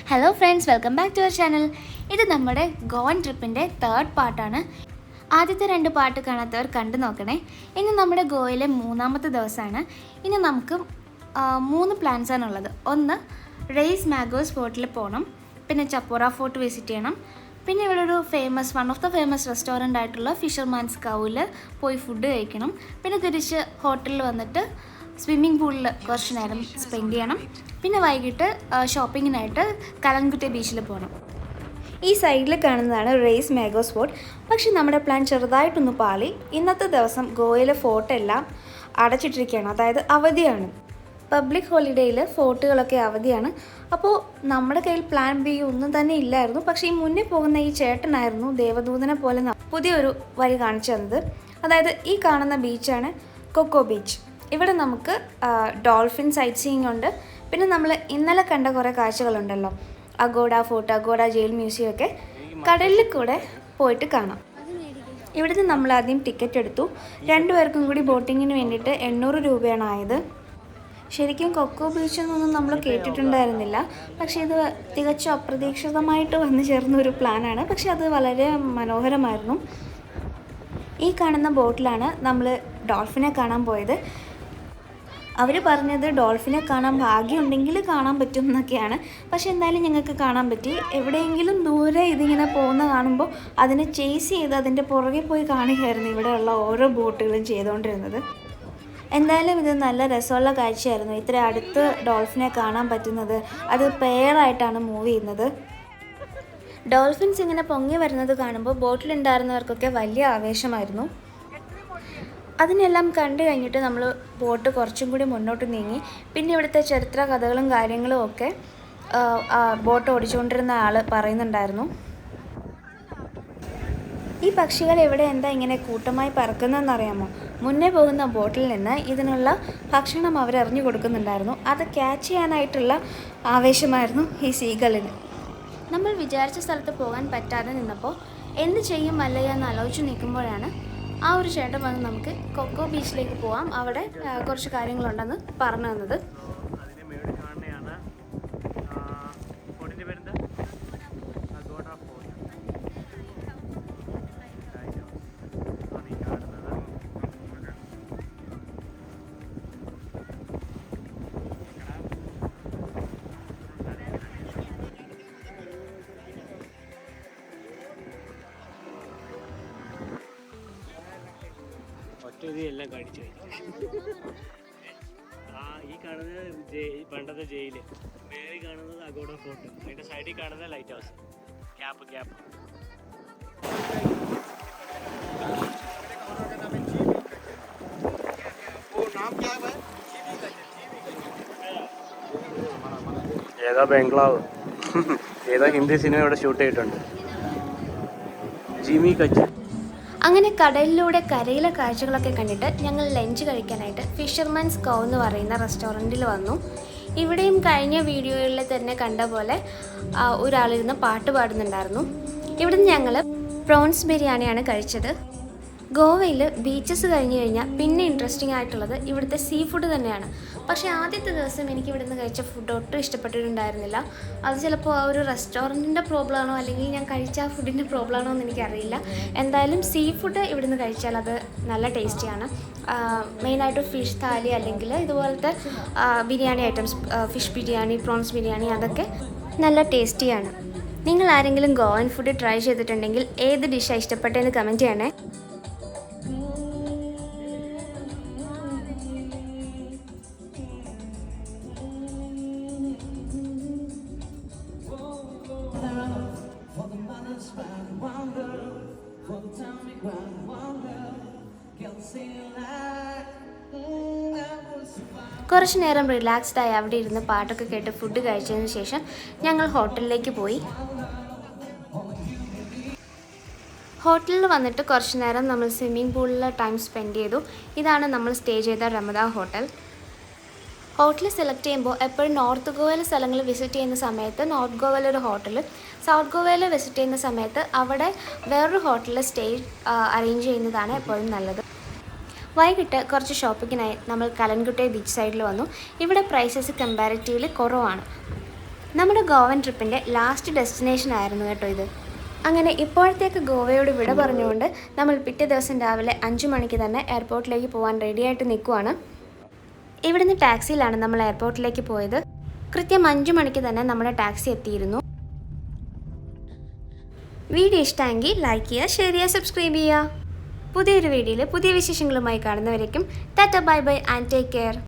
Hello friends, welcome back to our channel. ഇത് നമ്മുടെ Goan ട്രിപ്പിൻ്റെ third പാർട്ടാണ്. ആദ്യത്തെ 2 പാർട്ട് കാണാത്തവർ കണ്ടു നോക്കണേ. ഇനി നമ്മുടെ ഗോവയിലെ 3-ാമത്തെ ദിവസമാണ്. ഇനി നമുക്ക് 3 പ്ലാൻസാണുള്ളത്. ഒന്ന്, റെയ്സ് മാഗോസ് ഫോർട്ടിൽ പോകണം. പിന്നെ ചപ്പോറ ഫോർട്ട് വിസിറ്റ് ചെയ്യണം. പിന്നെ ഇവിടെ ഒരു one of the famous restaurant ആയിട്ടുള്ള ഫിഷർമാൻസ് കൗവിൽ പോയി ഫുഡ് കഴിക്കണം. പിന്നെ തിരിച്ച് ഹോട്ടലിൽ വന്നിട്ട് സ്വിമ്മിംഗ് പൂളിൽ കുറച്ച് നേരം സ്പെൻഡ് ചെയ്യണം. പിന്നെ വൈകിട്ട് ഷോപ്പിങ്ങിനായിട്ട് കലൻകുട്ടി ബീച്ചിൽ പോകണം. ഈ സൈഡിൽ കാണുന്നതാണ് റെയ്സ് മാഗോസ് ഫോർട്ട്. പക്ഷേ നമ്മുടെ പ്ലാൻ ചെറുതായിട്ടൊന്ന് പാളി. ഇന്നത്തെ ദിവസം ഗോവയിലെ ഫോർട്ടെല്ലാം അടച്ചിട്ടിരിക്കുകയാണ്, അതായത് അവധിയാണ്. പബ്ലിക് ഹോളിഡേയിൽ ഫോർട്ടുകളൊക്കെ അവധിയാണ്. അപ്പോൾ നമ്മുടെ കയ്യിൽ പ്ലാൻ ബി ഒന്നും തന്നെ ഇല്ലായിരുന്നു. പക്ഷേ ഈ മുന്നേ പോകുന്ന ഈ ചേട്ടനായിരുന്നു ദേവദൂതനെ പോലെ പുതിയൊരു വഴി കാണിച്ചു തന്നത്. അതായത് ഈ കാണുന്ന ബീച്ചാണ് കൊക്കോ ബീച്ച്. ഇവിടെ നമുക്ക് ഡോൾഫിൻ സൈറ്റ് സീയിങ് ഉണ്ട്. പിന്നെ നമ്മൾ ഇന്നലെ കണ്ട കുറേ കാഴ്ചകളുണ്ടല്ലോ, Aguada fort, Aguada jail museum ഒക്കെ കടലിൽ കൂടെ പോയിട്ട് കാണാം. ഇവിടുന്ന് നമ്മൾ ആദ്യം ടിക്കറ്റ് എടുത്തു. 2 പേർക്കും കൂടി ബോട്ടിങ്ങിന് വേണ്ടിയിട്ട് 800 രൂപയാണ് ആയത്. ശരിക്കും കൊക്കോ ബീച്ചിൽ നിന്നൊന്നും നമ്മൾ കേട്ടിട്ടുണ്ടായിരുന്നില്ല. പക്ഷേ ഇത് തികച്ചും അപ്രതീക്ഷിതമായിട്ട് വന്നു ചേർന്ന ഒരു പ്ലാനാണ്. പക്ഷെ അത് വളരെ മനോഹരമായിരുന്നു. ഈ കാണുന്ന ബോട്ടിലാണ് നമ്മൾ ഡോൾഫിനെ കാണാൻ പോയത്. അവർ പറഞ്ഞത് ഡോൾഫിനെ കാണാൻ ഭാഗ്യമുണ്ടെങ്കിൽ കാണാൻ പറ്റും എന്നൊക്കെയാണ്. പക്ഷെ എന്തായാലും ഞങ്ങൾക്ക് കാണാൻ പറ്റി. എവിടെയെങ്കിലും ദൂരെ ഇതിങ്ങനെ പോകുന്ന കാണുമ്പോൾ അതിനെ ചേസ് ചെയ്ത് അതിൻ്റെ പുറകെ പോയി കാണുകയായിരുന്നു ഇവിടെയുള്ള ഓരോ ബോട്ടുകളും ചെയ്തുകൊണ്ടിരുന്നത്. എന്തായാലും ഇത് നല്ല രസമുള്ള കാഴ്ചയായിരുന്നു. ഇത്ര അടുത്ത് ഡോൾഫിനെ കാണാൻ പറ്റുന്നത്. അത് പെയറായിട്ടാണ് മൂവ് ചെയ്യുന്നത്. ഡോൾഫിൻസ് ഇങ്ങനെ പൊങ്ങി വരുന്നത് കാണുമ്പോൾ ബോട്ടിലുണ്ടായിരുന്നവർക്കൊക്കെ വലിയ ആവേശമായിരുന്നു. അതിനെല്ലാം കണ്ടു കഴിഞ്ഞിട്ട് നമ്മൾ ബോട്ട് കുറച്ചും കൂടി മുന്നോട്ട് നീങ്ങി. പിന്നെ ഇവിടുത്തെ ചരിത്ര കഥകളും കാര്യങ്ങളും ഒക്കെ ബോട്ട് ഓടിച്ചുകൊണ്ടിരുന്ന ആൾ പറയുന്നുണ്ടായിരുന്നു. ഈ പക്ഷികൾ ഇവിടെ എന്താ ഇങ്ങനെ കൂട്ടമായി പറക്കുന്നതെന്നറിയാമോ? മുന്നേ പോകുന്ന ബോട്ടിൽ നിന്ന് ഇതിനുള്ള ഭക്ഷണം അവരറിഞ്ഞു കൊടുക്കുന്നുണ്ടായിരുന്നു. അത് ക്യാച്ച് ചെയ്യാനായിട്ടുള്ള ആവേശമായിരുന്നു ഈ സീകളിന്. നമ്മൾ വിചാരിച്ച സ്ഥലത്ത് പോകാൻ പറ്റാതെ നിന്നപ്പോൾ എന്ത് ചെയ്യും മല്ലയ്യ എന്ന് ആലോചിച്ച് നിൽക്കുമ്പോഴാണ് ആ ഒരു ചേട്ടൻ വന്ന് നമുക്ക് കൊക്കോ ബീച്ചിലേക്ക് പോകാം, അവിടെ കുറച്ച് കാര്യങ്ങളുണ്ടെന്ന് പറഞ്ഞു തന്നത്. എല്ലാം കടിച്ചു ഈ കാണുന്നത് പണ്ടത്തെ ജയില്, മേളിൽ കാണുന്നത് അഗോഡ ഫോർട്ട്, അതിന്റെ സൈഡിൽ കാണുന്നത് ലൈറ്റ് ഹൗസ്. ക്യാപ്പ് ഏതാ ബംഗ്ലാവ്, ഏതാ ഹിന്ദി സിനിമ ഇവിടെ ഷൂട്ട് ചെയ്തിട്ടുണ്ട്. ജിമി കച്ച്. അങ്ങനെ കടലിലൂടെ കരയിലെ കാഴ്ചകളൊക്കെ കണ്ടിട്ട് ഞങ്ങൾ ലഞ്ച് കഴിക്കാനായിട്ട് ഫിഷർമാൻസ് കൗ എന്ന് പറയുന്ന റെസ്റ്റോറൻറ്റിൽ വന്നു. ഇവിടെയും കഴിഞ്ഞ വീഡിയോയിൽ തന്നെ കണ്ട പോലെ ഒരാളിരുന്ന് പാട്ട് പാടുന്നുണ്ടായിരുന്നു. ഇവിടുന്ന് ഞങ്ങൾ പ്രോൺസ് ബിരിയാണിയാണ് കഴിച്ചത്. ഗോവയിൽ ബീച്ചസ് കഴിഞ്ഞ് കഴിഞ്ഞാൽ പിന്നെ ഇൻട്രസ്റ്റിംഗ് ആയിട്ടുള്ളത് ഇവിടുത്തെ സീ ഫുഡ് തന്നെയാണ്. പക്ഷേ ആദ്യത്തെ ദിവസം എനിക്ക് ഇവിടുന്ന് കഴിച്ച ഫുഡ് ഒട്ടും ഇഷ്ടപ്പെട്ടിട്ടുണ്ടായിരുന്നില്ല. അത് ചിലപ്പോൾ ആ ഒരു റെസ്റ്റോറൻറ്റിൻ്റെ പ്രോബ്ലം ആണോ അല്ലെങ്കിൽ ഞാൻ കഴിച്ച ആ ഫുഡിൻ്റെ പ്രോബ്ലം ആണോ എന്ന് എനിക്കറിയില്ല. എന്തായാലും സീ ഫുഡ് ഇവിടുന്ന് കഴിച്ചാൽ അത് നല്ല ടേസ്റ്റിയാണ്. മെയിനായിട്ട് ഫിഷ് താലി അല്ലെങ്കിൽ ഇതുപോലത്തെ biryani items, fish biryani, prawns biryani, അതൊക്കെ നല്ല ടേസ്റ്റിയാണ്. നിങ്ങൾ ആരെങ്കിലും ഗോവൻ ഫുഡ് ട്രൈ ചെയ്തിട്ടുണ്ടെങ്കിൽ ഏത് ഡിഷാണ് ഇഷ്ടപ്പെട്ടതെന്ന് കമൻറ്റ് ചെയ്യണേ. കുറച്ച് നേരം റിലാക്സ്ഡായി അവിടെ ഇരുന്ന് പാട്ടൊക്കെ കേട്ട് ഫുഡ് കഴിച്ചതിന് ശേഷം ഞങ്ങൾ ഹോട്ടലിലേക്ക് പോയി. ഹോട്ടലിൽ വന്നിട്ട് കുറച്ച് നേരം നമ്മൾ സ്വിമ്മിംഗ് പൂളിൽ ടൈം സ്പെൻഡ് ചെയ്തു. ഇതാണ് നമ്മൾ സ്റ്റേ ചെയ്ത രമദ ഹോട്ടൽ. ഹോട്ടൽ സെലക്ട് ചെയ്യുമ്പോൾ എപ്പോഴും നോർത്ത് ഗോവയിലെ സ്ഥലങ്ങൾ വിസിറ്റ് ചെയ്യുന്ന സമയത്ത് നോർത്ത് ഗോവയിലൊരു ഹോട്ടൽ, സൗത്ത് ഗോവയിൽ വിസിറ്റ് ചെയ്യുന്ന സമയത്ത് അവിടെ വേറൊരു ഹോട്ടലിൽ സ്റ്റേ അറേഞ്ച് ചെയ്യുന്നതാണ് എപ്പോഴും നല്ലത്. വൈകിട്ട് കുറച്ച് ഷോപ്പിങ്ങിനായി നമ്മൾ കലൻകുട്ടി ബീച്ച് സൈഡിൽ വന്നു. ഇവിടെ പ്രൈസസ് കമ്പാരിറ്റീവ്ലി കുറവാണ്. നമ്മുടെ ഗോവൻ ട്രിപ്പിൻ്റെ ലാസ്റ്റ് ഡെസ്റ്റിനേഷൻ ആയിരുന്നു കേട്ടോ ഇത്. അങ്ങനെ ഇപ്പോഴത്തേക്ക് ഗോവയോട് വിട പറഞ്ഞുകൊണ്ട് നമ്മൾ പിറ്റേ ദിവസം രാവിലെ 5 മണിക്ക് തന്നെ എയർപോർട്ടിലേക്ക് പോകാൻ റെഡിയായിട്ട് നിൽക്കുവാണ്. ഇവിടുന്ന് ടാക്സിയിലാണ് നമ്മൾ എയർപോർട്ടിലേക്ക് പോയത്. കൃത്യം 5 മണിക്ക് തന്നെ നമ്മുടെ ടാക്സി എത്തിയിരുന്നു. വീഡിയോ ഇഷ്ടമെങ്കിൽ ലൈക്ക് ചെയ്യുക, ഷെയർ ചെയ്യുക, സബ്സ്ക്രൈബ് ചെയ്യുക. പുതിയൊരു വീഡിയോയിൽ പുതിയ വിശേഷങ്ങളുമായി കാണുന്നവരേക്കും tata, bye bye and take care.